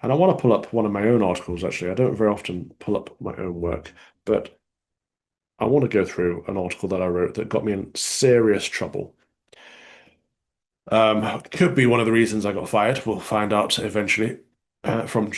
And I want to pull up one of my own articles, actually. I don't very often pull up my own work, but I want to go through an article that I wrote that got me in serious trouble. Could be one of the reasons I got fired. We'll find out eventually from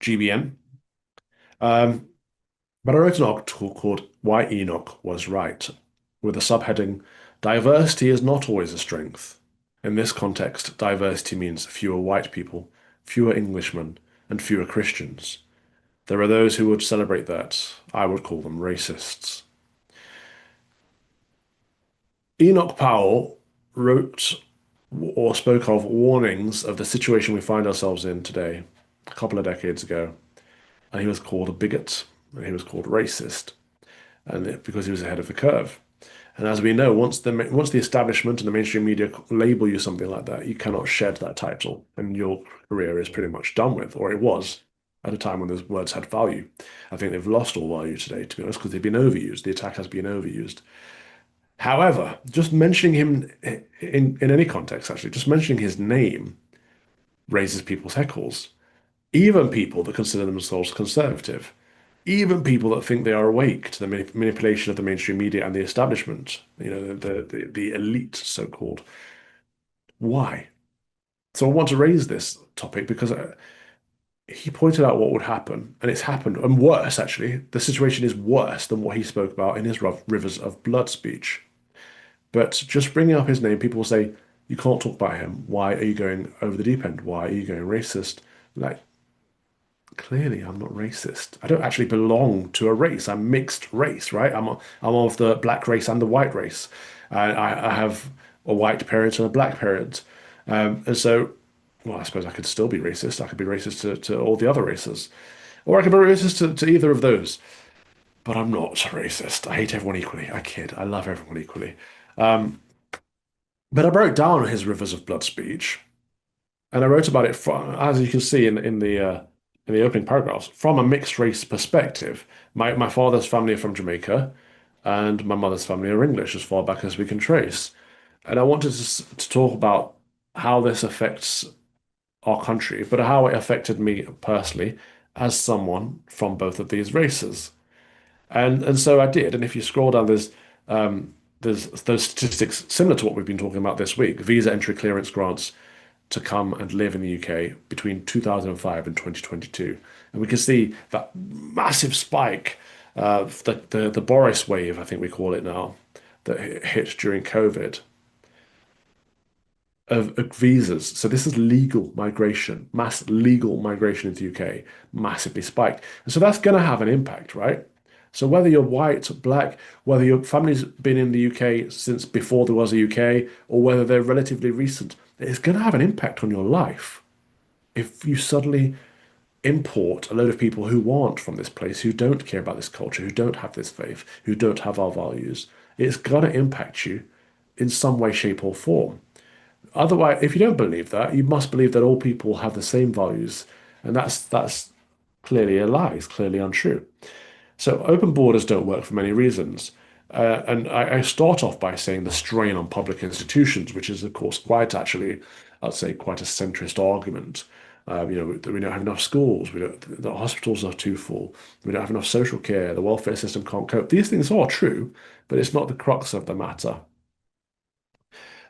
GBN. Um, but I wrote an article called Why Enoch Was Right, with a subheading, Diversity is not always a strength. In this context, diversity means fewer white people, fewer Englishmen, and fewer Christians. There are those who would celebrate that. I would call them racists. Enoch Powell wrote or spoke of warnings of the situation we find ourselves in today, a couple of decades ago, and he was called a bigot, and he was called racist, because he was ahead of the curve. And as we know, once the establishment and the mainstream media label you something like that, you cannot shed that title, and your career is pretty much done with, or it was at a time when those words had value. I think they've lost all value today, to be honest, because they've been overused. The attack has been overused. However, just mentioning him in any context, actually, just mentioning his name raises people's hackles. Even people that consider themselves conservative, even people that think they are awake to the manipulation of the mainstream media and the establishment, the elite, so-called. Why? So I want to raise this topic because he pointed out what would happen, and it's happened, and worse, actually. The situation is worse than what he spoke about in his Rivers of Blood speech. But just bringing up his name, people will say, you can't talk about him. Why are you going over the deep end? Why are you going racist? Like, clearly, I'm not racist. I don't actually belong to a race. I'm mixed race, right? I'm of the black race and the white race. I have a white parent and a black parent. And so, well, I suppose I could still be racist. I could be racist to all the other races. Or I could be racist to either of those. But I'm not racist. I hate everyone equally. I kid. I love everyone equally. Um, but I broke down his Rivers of Blood speech. And I wrote about it from, as you can see in the opening paragraphs, from a mixed race perspective. My father's family are from Jamaica, and my mother's family are English, as far back as we can trace. And I wanted to talk about how this affects our country, but how it affected me personally as someone from both of these races. And so I did. And if you scroll down, there's those statistics similar to what we've been talking about this week. Visa entry clearance grants to come and live in the UK between 2005 and 2022. And we can see that massive spike, the Boris wave, I think we call it now, that hit during COVID of visas. So this is legal migration, mass legal migration into the UK, massively spiked. And so that's going to have an impact, right? So whether you're white, black, whether your family's been in the UK since before there was a UK, or whether they're relatively recent, it's going to have an impact on your life. If you suddenly import a load of people who aren't from this place, who don't care about this culture, who don't have this faith, who don't have our values, it's going to impact you in some way, shape, or form. Otherwise, if you don't believe that, you must believe that all people have the same values, and that's clearly a lie. It's clearly untrue. So open borders don't work for many reasons. And I start off by saying the strain on public institutions, which is, of course, quite actually, I'd say, quite a centrist argument. We don't have enough schools. We don't, the hospitals are too full. We don't have enough social care. The welfare system can't cope. These things are true, but it's not the crux of the matter.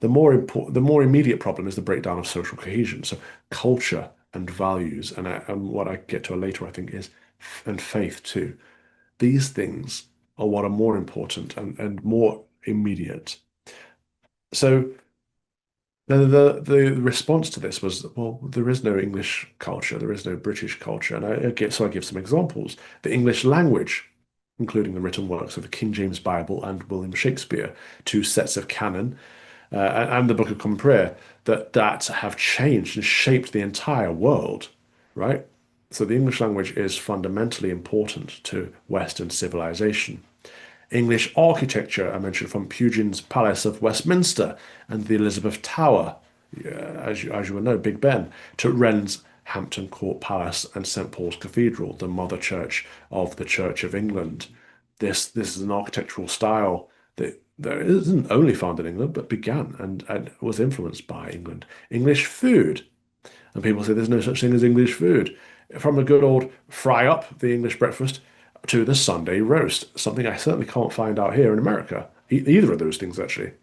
The more immediate problem is the breakdown of social cohesion. So culture and values, and what I get to later, I think, is and faith too. These things are what are more important and more immediate. So the response to this was, well, there is no English culture, there is no British culture, and I give some examples. The English language, including the written works of the King James Bible and William Shakespeare, two sets of canon, and the Book of Common Prayer, that have changed and shaped the entire world, right? So the English language is fundamentally important to Western civilization. English architecture, I mentioned from Pugin's Palace of Westminster and the Elizabeth Tower, as you will know, Big Ben, to Wren's Hampton Court Palace and St Paul's Cathedral, the mother church of the Church of England. This is an architectural style that isn't only found in England, but began and was influenced by England. English food. And people say there's no such thing as English food. From a good old fry up, the English breakfast, to the Sunday roast, something I certainly can't find out here in America. Either of those things, actually.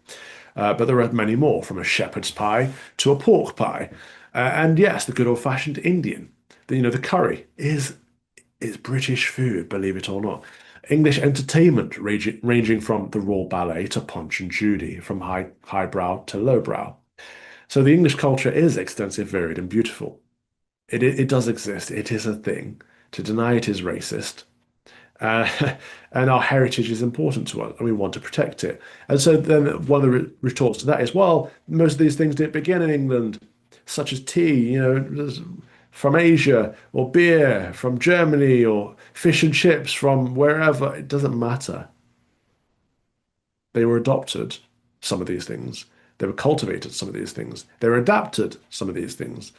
But there are many more, from a shepherd's pie to a pork pie. And yes, the good old-fashioned Indian. The curry is British food, believe it or not. English entertainment ranging from the Royal Ballet to Punch and Judy, from highbrow to lowbrow. So the English culture is extensive, varied, and beautiful. It does exist. It is a thing. To deny it is racist. Uh, and our heritage is important to us, and we want to protect it. And so then one of the retorts to that is, well, most of these things didn't begin in England, such as tea, from Asia, or beer from Germany, or fish and chips from wherever. It doesn't matter. They were adopted, some of these things. They were cultivated, some of these things. They were adapted, some of these things.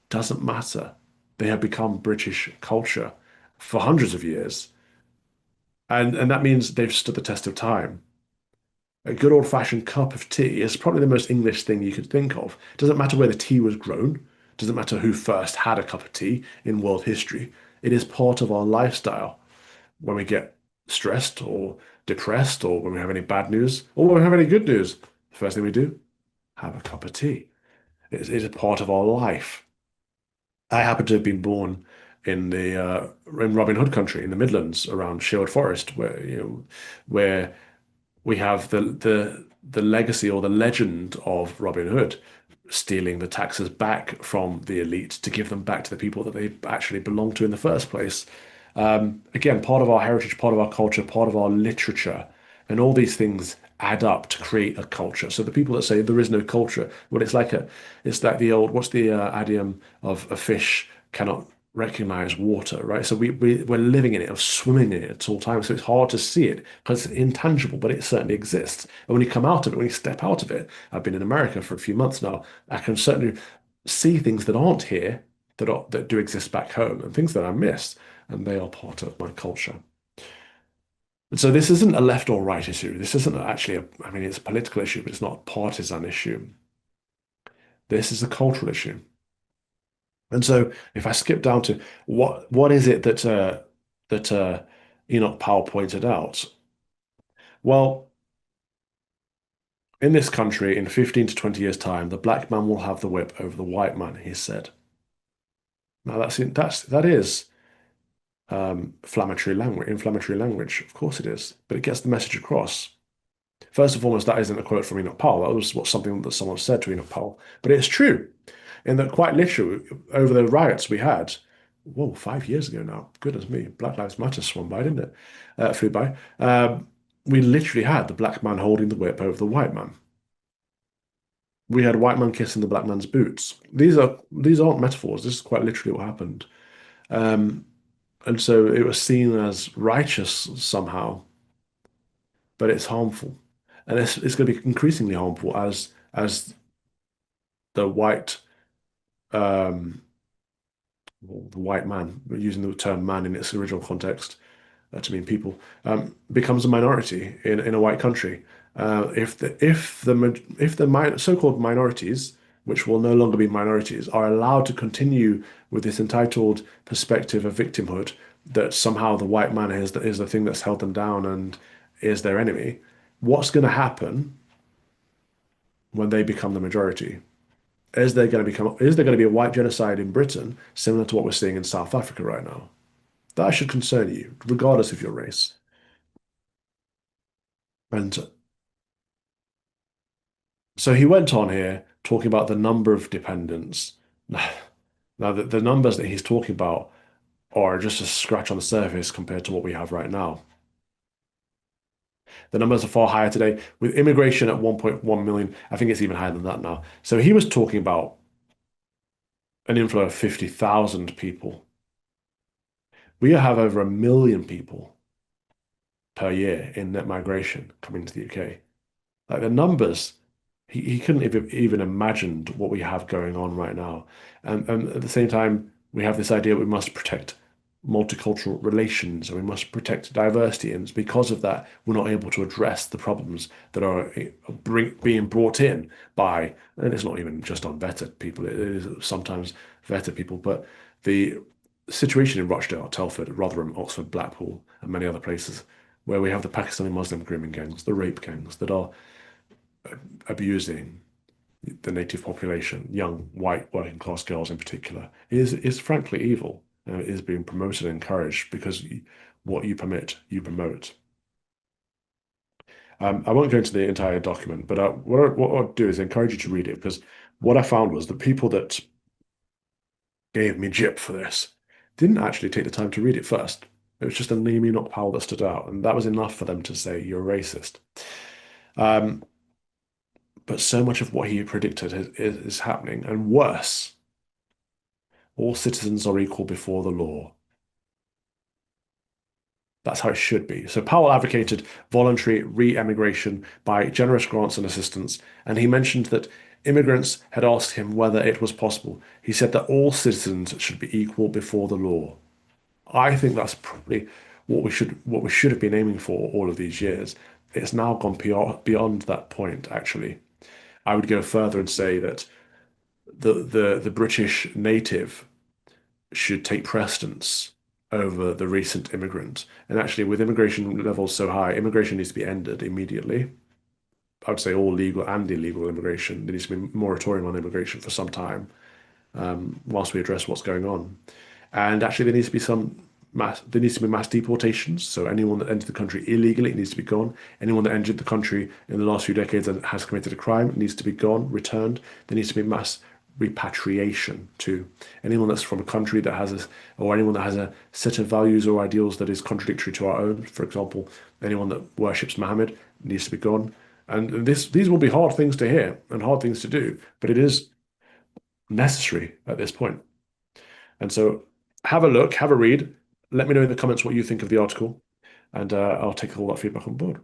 Doesn't matter. They have become British culture for hundreds of years. And that means they've stood the test of time. A good old-fashioned cup of tea is probably the most English thing you could think of. It doesn't matter where the tea was grown. It doesn't matter who first had a cup of tea in world history. It is part of our lifestyle. When we get stressed or depressed, or when we have any bad news, or when we have any good news, the first thing we do, have a cup of tea. It's a part of our life. I happen to have been born in Robin Hood country in the Midlands around Sherwood Forest, where we have the legacy or the legend of Robin Hood stealing the taxes back from the elite to give them back to the people that they actually belong to in the first place. Again, part of our heritage, part of our culture, part of our literature, and all these things add up to create a culture. So the people that say there is no culture, well, it's like the old, what's the idiom of a fish cannot recognize water, right? So we're living in it, or swimming in it at all times. So it's hard to see it because it's intangible, but it certainly exists. And when you come out of it, when you step out of it, I've been in America for a few months now. I can certainly see things that aren't here that do exist back home, and things that I miss, and they are part of my culture. And so this isn't a left or right issue. This isn't actually I mean, it's a political issue, but it's not a partisan issue. This is a cultural issue. And so if I skip down to what is it that Enoch Powell pointed out? Well, in this country, in 15 to 20 years' time, the black man will have the whip over the white man, he said. Now that is inflammatory language. Of course it is, but it gets the message across. First and foremost, that isn't a quote from Enoch Powell. That was something that someone said to Enoch Powell. But it's true, in that quite literally, over the riots we had, whoa, 5 years ago now. Goodness me, Black Lives Matter swung by, didn't it? Flew by. We literally had the black man holding the whip over the white man. We had white man kissing the black man's boots. These aren't metaphors. This is quite literally what happened. Um, and so it was seen as righteous somehow, but it's harmful, and it's going to be increasingly harmful as the um, the white man, using the term man in its original context to mean people, becomes a minority in a white country. If the so-called minorities, which will no longer be minorities, are allowed to continue with this entitled perspective of victimhood, that somehow the white man is the thing that's held them down and is their enemy, what's going to happen when they become the majority? Is there going to be a white genocide in Britain similar to what we're seeing in South Africa right now? That should concern you, regardless of your race. And so he went on here talking about the number of dependents. Now, the numbers that he's talking about are just a scratch on the surface compared to what we have right now. The numbers are far higher today, with immigration at 1.1 million. I think it's even higher than that now. So he was talking about an inflow of 50,000 people. We have over 1 million people per year in net migration coming to the UK. Like the numbers, he couldn't even imagined what we have going on right now. And at the same time, we have this idea we must protect multicultural relations and we must protect diversity. And it's because of that, we're not able to address the problems that are being brought in by, and it's not even just unvetted people, it is sometimes vetted people, but the situation in Rochdale, Telford, Rotherham, Oxford, Blackpool, and many other places where we have the Pakistani Muslim grooming gangs, the rape gangs that are abusing the native population, young white working class girls in particular, is frankly evil. It is being promoted and encouraged because what you permit, you promote. I won't go into the entire document, but what I'll do is encourage you to read it because what I found was the people that gave me jip for this didn't actually take the time to read it first. It was just a name Enoch Powell that stood out, and that was enough for them to say you're racist. Um, but so much of what he predicted is happening, and worse, all citizens are equal before the law. That's how it should be. So Powell advocated voluntary re-emigration by generous grants and assistance, and he mentioned that immigrants had asked him whether it was possible. He said that all citizens should be equal before the law. I think that's probably what we should have been aiming for all of these years. It's now gone beyond that point, actually. I would go further and say that the British native should take precedence over the recent immigrant. And actually, with immigration levels so high, immigration needs to be ended immediately. I would say all legal and illegal immigration. There needs to be a moratorium on immigration for some time, whilst we address what's going on. And actually, there needs to be mass deportations. So anyone that entered the country illegally needs to be gone. Anyone that entered the country in the last few decades and has committed a crime needs to be gone, returned. There needs to be mass repatriation too. Anyone that's from a country that or anyone that has a set of values or ideals that is contradictory to our own, for example, anyone that worships Muhammad needs to be gone. And these will be hard things to hear and hard things to do, but it is necessary at this point. And so have a look, have a read. Let me know in the comments what you think of the article, and I'll take all that feedback on board.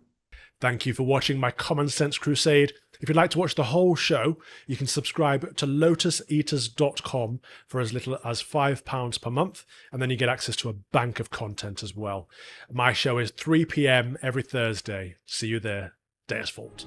Thank you for watching my Common Sense Crusade. If you'd like to watch the whole show, you can subscribe to lotuseaters.com for as little as £5 per month, and then you get access to a bank of content as well. My show is 3 p.m. every Thursday. See you there. Deus Vult.